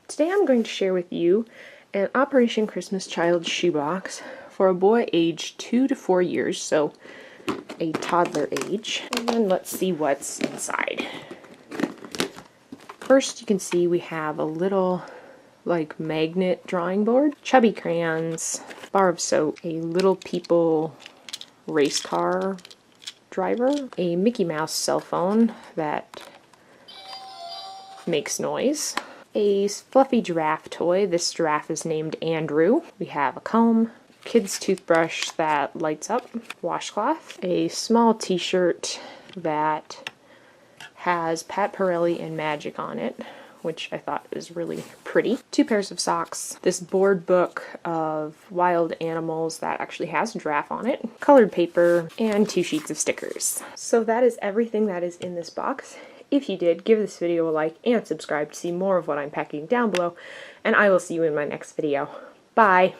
Today I'm going to share with you an Operation Christmas Child Shoebox for a boy aged 2 to 4 years, so a toddler age. And let's see what's inside. First, you can see we have a little magnet drawing board, Chubby Crayons, bar of soap, a Little People race car driver, a Mickey Mouse cell phone that makes noise, a fluffy giraffe toy. This giraffe is named Andrew. We have a comb, kid's toothbrush that lights up, washcloth, a small t-shirt that has Pat Pirelli and Magic on it, which I thought was really pretty. 2 pairs of socks, this board book of wild animals that actually has a giraffe on it, colored paper, and 2 sheets of stickers. So that is everything that is in this box. If you did, give this video a like and subscribe to see more of what I'm packing down below, and I will see you in my next video. Bye!